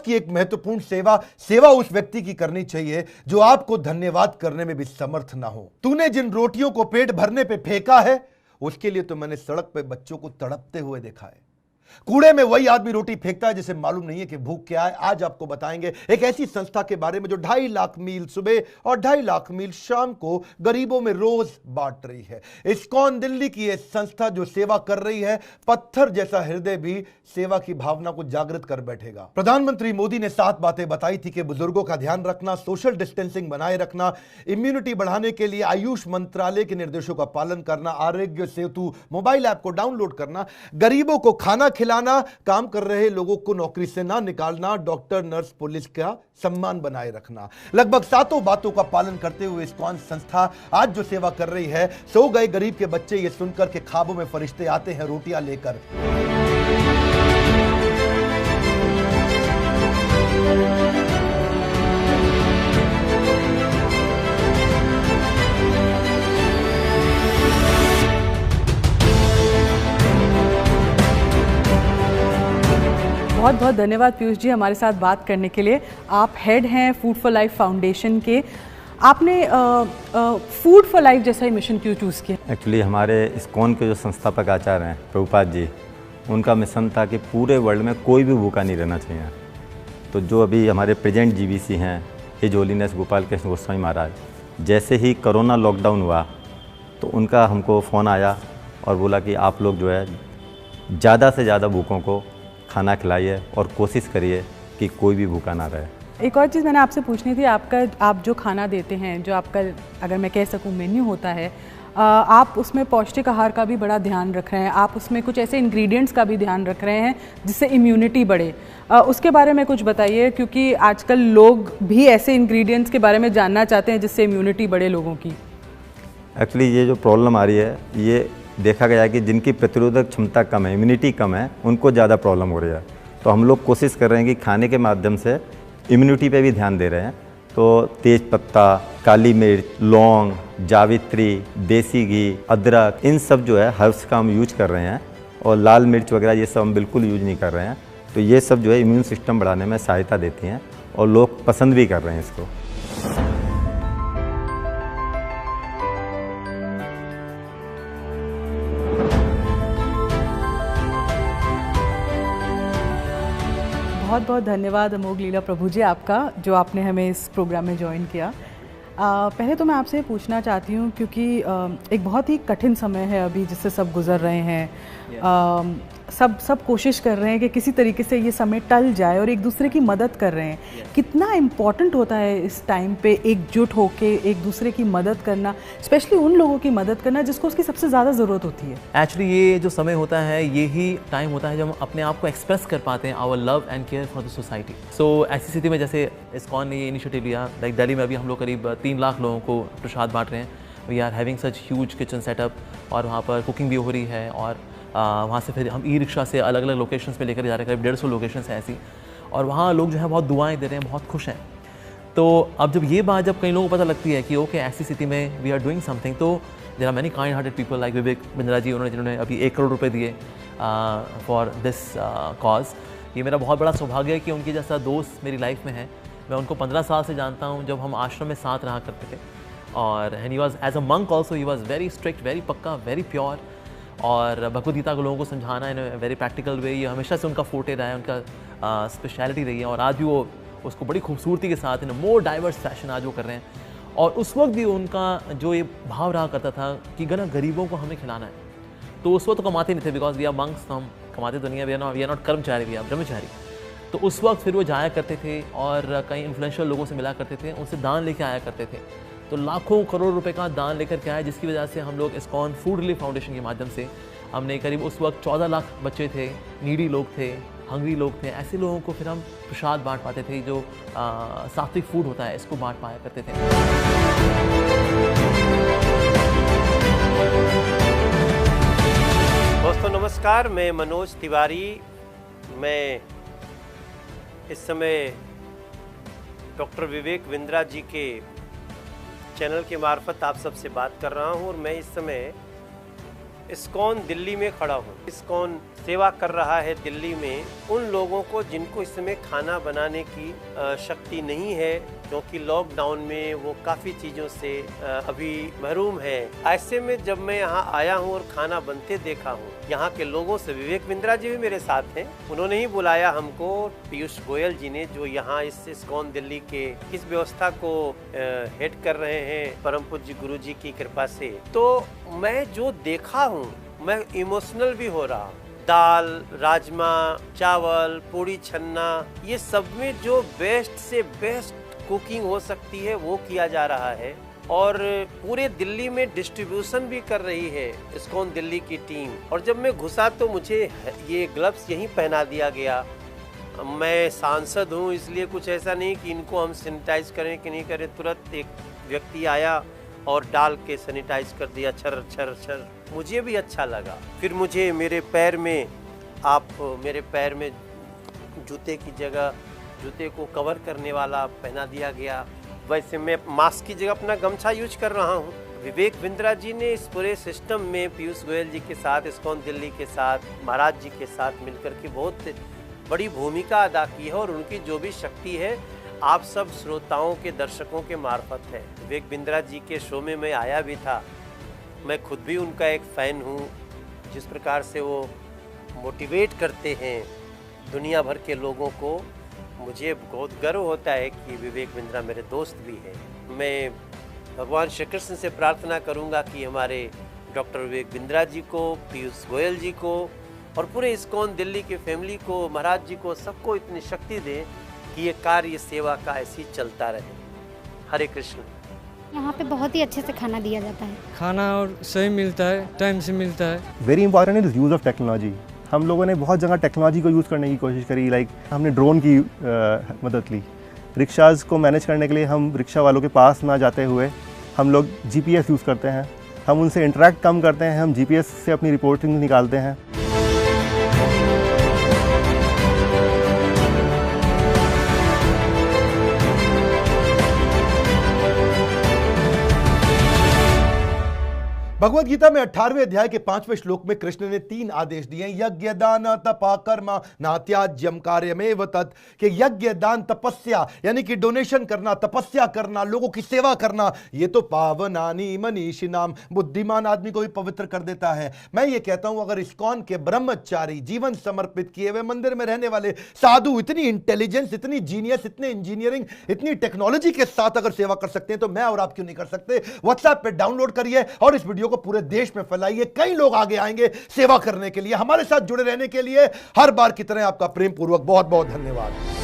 की एक महत्वपूर्ण सेवा उस व्यक्ति की करनी चाहिए जो आपको धन्यवाद करने में भी समर्थ ना हो। तूने जिन रोटियों को पेट भरने पे फेंका है, उसके लिए तो मैंने सड़क पे बच्चों को तड़पते हुए देखा है। कूड़े में वही आदमी रोटी फेंकता है जिसे मालूम नहीं है कि भूख क्या है। आज आपको बताएंगे एक ऐसी संस्था के बारे में जो 2.5 लाख मील सुबह और 2.5 लाख मील शाम को गरीबों में रोज बांट रही है। इस्कॉन दिल्ली की यह संस्था जो सेवा कर रही है, पत्थर जैसा हृदय भी सेवा की भावना को जागृत कर बैठेगा। प्रधानमंत्री मोदी ने 7 बातें बताई थी कि बुजुर्गों का ध्यान रखना, सोशल डिस्टेंसिंग बनाए रखना, इम्यूनिटी बढ़ाने के लिए आयुष मंत्रालय के निर्देशों का पालन करना, आरोग्य सेतु मोबाइल ऐप को डाउनलोड करना, गरीबों को खाना खिलाना, काम कर रहे लोगों को नौकरी से ना निकालना, डॉक्टर नर्स पुलिस का सम्मान बनाए रखना। लगभग 7 बातों का पालन करते हुए इस्कॉन संस्था आज जो सेवा कर रही है, सो गए गरीब के बच्चे ये सुनकर के ख्वाबों में फरिश्ते आते हैं रोटियां लेकर। बहुत बहुत धन्यवाद पीयूष जी हमारे साथ बात करने के लिए। आप हेड हैं फूड फॉर लाइफ फाउंडेशन के। आपने फूड फॉर लाइफ जैसा ही मिशन क्यों चूज़ किया? एक्चुअली हमारे इस्कॉन के जो संस्थापक आचार्य हैं प्रभुपाद जी, उनका मिशन था कि पूरे वर्ल्ड में कोई भी भूखा नहीं रहना चाहिए। तो जो अभी हमारे प्रेजेंट जीवीसी हैं हिज होलीनेस गोपाल कृष्ण गोस्वामी महाराज, जैसे ही कोरोना लॉकडाउन हुआ तो उनका हमको फ़ोन आया और बोला कि आप लोग जो है ज़्यादा से ज़्यादा भूखों को खाना खिलाइए और कोशिश करिए कि कोई भी भूखा ना रहे। एक और चीज़ मैंने आपसे पूछनी थी, आप जो खाना देते हैं, जो आपका अगर मैं कह सकूं मेन्यू होता है, आप उसमें पौष्टिक आहार का भी बड़ा ध्यान रख रहे हैं, आप उसमें कुछ ऐसे इंग्रेडिएंट्स का भी ध्यान रख रहे हैं जिससे इम्यूनिटी बढ़े। उसके बारे में कुछ बताइए, क्योंकि आजकल लोग भी ऐसे इंग्रेडिएंट्स के बारे में जानना चाहते हैं जिससे इम्यूनिटी बढ़े लोगों की। एक्चुअली ये जो प्रॉब्लम आ रही है, ये देखा गया है कि जिनकी प्रतिरोधक क्षमता कम है, इम्यूनिटी कम है, उनको ज़्यादा प्रॉब्लम हो रही है। तो हम लोग कोशिश कर रहे हैं कि खाने के माध्यम से इम्यूनिटी पे भी ध्यान दे रहे हैं। तो तेज पत्ता, काली मिर्च, लौंग, जावित्री, देसी घी, अदरक, इन सब जो है हर्ब्स का हम यूज कर रहे हैं। और लाल मिर्च वगैरह ये सब हम बिल्कुल यूज नहीं कर रहे हैं। तो ये सब जो है इम्यून सिस्टम बढ़ाने में सहायता देती हैं और लोग पसंद भी कर रहे हैं इसको। बहुत बहुत धन्यवाद अमोघ लीला प्रभु जी आपका, जो आपने हमें इस प्रोग्राम में ज्वाइन किया। पहले तो मैं आपसे पूछना चाहती हूँ, क्योंकि एक बहुत ही कठिन समय है अभी जिससे सब गुजर रहे हैं। सब कोशिश कर रहे हैं कि किसी तरीके से ये समय टल जाए और एक दूसरे की मदद कर रहे हैं। कितना इम्पॉर्टेंट होता है इस टाइम पे एकजुट होके एक दूसरे की मदद करना, स्पेशली उन लोगों की मदद करना जिसको उसकी सबसे ज़्यादा ज़रूरत होती है। एक्चुअली ये जो समय होता है, ये ही टाइम होता है जब हम अपने आप को एक्सप्रेस कर पाते हैं, our love and care for the society. So ऐसी स्थिति में जैसे इस्कॉन ने ये इनिशिएटिव लिया, लाइक दिल्ली में अभी हम लोग करीब 3 लाख लोगों को प्रसाद बांट रहे हैं। We are having such huge kitchen setup, और वहाँ पर कुकिंग भी हो रही है, और वहाँ से फिर हम ई रिक्शा से अलग अलग लोकेशंस पे लेकर जा रहे हैं, करीब 150 लोकेशंस हैं ऐसी, और वहाँ लोग जो है बहुत दुआएं दे रहे हैं, बहुत खुश हैं। तो अब जब ये बात जब कई लोगों को पता लगती है कि ओके ऐसी स्थिति में वी आर डूइंग समथिंग, तो there are many kind hearted people like Vivek Bindra ji, जिन्होंने अभी 1 करोड़ रुपये दिए फॉर दिस कॉज। ये मेरा बहुत बड़ा सौभाग्य है कि उनके जैसा दोस्त मेरी लाइफ में है। मैं उनको 15 साल से जानता हूँ, जब हम आश्रम में साथ रहा करते थे, और he was as a monk also, he was very strict, very पक्का, वेरी प्योर, और भगवद गीता को लोगों को समझाना इन वेरी प्रैक्टिकल वे, ये हमेशा से उनका फोर्टे रहा है, उनका स्पेशलिटी रही है। और आज भी वो उसको बड़ी खूबसूरती के साथ इन मोर डाइवर्स फैशन आज वो कर रहे हैं। और उस वक्त भी उनका जो ये भाव रहा करता था कि गरीबों को हमें खिलाना है। तो उस वक्त तो कमाते नहीं थे, बिकॉज वी आर मंक्स, तो हम कमाते तो नहीं है, वी आर नॉट कर्मचारी, वी आर ब्रह्मचारी। तो उस वक्त फिर वो जाया करते थे और कई इन्फ्लुएंशियल लोगों से मिला करते थे, उनसे दान लेके आया करते थे। तो लाखों करोड़ रुपए का दान लेकर के आए, जिसकी वजह से हम लोग इस्कॉन फूड रिलीफ फाउंडेशन के माध्यम से हमने करीब उस वक्त 14 लाख बच्चे थे, नीडी लोग थे, हंग्री लोग थे, ऐसे लोगों को फिर हम प्रसाद बांट पाते थे, जो सात्विक फूड होता है, इसको बांट पाया करते थे। दोस्तों नमस्कार, मैं मनोज तिवारी। मैं इस समय डॉक्टर विवेक बिंद्रा जी के चैनल के मार्फत आप सबसे बात कर रहा हूं, और मैं इस समय इस्कॉन दिल्ली में खड़ा हूँ। इस्कॉन सेवा कर रहा है दिल्ली में उन लोगों को जिनको इस समय खाना बनाने की शक्ति नहीं है, क्योंकि लॉकडाउन में वो काफ़ी चीज़ों से अभी महरूम है। ऐसे में जब मैं यहाँ आया हूँ और खाना बनते देखा हूँ यहाँ के लोगों से, विवेक बिंद्रा जी भी मेरे साथ हैं, उन्होंने ही बुलाया हमको, पीयूष गोयल जी ने, जो यहाँ इस इस्कॉन दिल्ली के इस व्यवस्था को हेड कर रहे हैं परम पूज्य गुरु जी की कृपा से। तो मैं जो देखा हूँ मैं इमोशनल भी हो रहा हूँ। दाल, राजमा, चावल, पूड़ी छन्ना, ये सब में जो बेस्ट से बेस्ट कुकिंग हो सकती है वो किया जा रहा है और पूरे दिल्ली में डिस्ट्रीब्यूशन भी कर रही है इस्कॉन दिल्ली की टीम। और जब मैं घुसा तो मुझे ये ग्लव्स यहीं पहना दिया गया। मैं सांसद हूँ इसलिए कुछ ऐसा नहीं कि इनको हम सैनिटाइज करें कि नहीं करें, तुरंत एक व्यक्ति आया और डाल के सैनिटाइज कर दिया, छर छर छर। मुझे भी अच्छा लगा। फिर मुझे मेरे पैर में जूते की जगह जूते को कवर करने वाला पहना दिया गया। वैसे मैं मास्क की जगह अपना गमछा यूज कर रहा हूँ। विवेक बिंद्रा जी ने इस पूरे सिस्टम में पीयूष गोयल जी के साथ, इस्कॉन दिल्ली के साथ, महाराज जी के साथ मिलकर के बहुत बड़ी भूमिका अदा की है और उनकी जो भी शक्ति है आप सब श्रोताओं के, दर्शकों के मार्फत है। विवेक बिंद्रा जी के शो में मैं आया भी था। मैं खुद भी उनका एक फ़ैन हूँ। जिस प्रकार से वो मोटिवेट करते हैं दुनिया भर के लोगों को, मुझे बहुत गर्व होता है कि विवेक बिंद्रा मेरे दोस्त भी हैं। मैं भगवान श्री कृष्ण से प्रार्थना करूंगा कि हमारे डॉक्टर विवेक बिंद्रा जी को, पीयूष गोयल जी को और पूरे इस्कॉन दिल्ली के फैमिली को, महाराज जी को, सबको इतनी शक्ति दें कि ये कार्य सेवा का ऐसे ही चलता रहे। हरे कृष्ण। यहाँ पे बहुत ही अच्छे से खाना दिया जाता है। खाना और सही मिलता है, टाइम से मिलता है। Very important is use of technology. हम लोगों ने बहुत जगह टेक्नोलॉजी को यूज़ करने की कोशिश करी। लाइक हमने ड्रोन की मदद ली। रिक्शाज़ को मैनेज करने के लिए हम रिक्शा वालों के पास ना जाते हुए हम लोग GPS यूज़ करते हैं। हम उनसे इंटरेक्ट कम करते हैं, हम GPS से अपनी रिपोर्टिंग निकालते हैं। भगवद गीता में 18वें अध्याय के 5वें श्लोक में कृष्ण ने 3 आदेश दिए। यज्ञ दान तपा कर्म नात्याज्यम कार्यमेव तत्, कि यज्ञ दान तपस्या यानी कि डोनेशन करना, तपस्या करना, लोगों की सेवा करना, ये तो पावनानि मनीषिणाम, बुद्धिमान आदमी को भी पवित्र कर देता है। मैं ये कहता हूं अगर इस्कॉन के ब्रह्मचारी, जीवन समर्पित किए हुए मंदिर में रहने वाले साधु इतनी इंटेलिजेंस, इतनी जीनियस, इतने इंजीनियरिंग, इतनी टेक्नोलॉजी के साथ अगर सेवा कर सकते हैं तो मैं और आप क्यों नहीं कर सकते। व्हाट्सएप पे डाउनलोड करिए और इस वीडियो को पूरे देश में फैलाइए। कई लोग आगे आएंगे सेवा करने के लिए। हमारे साथ जुड़े रहने के लिए हर बार की तरह आपका प्रेम पूर्वक बहुत बहुत धन्यवाद।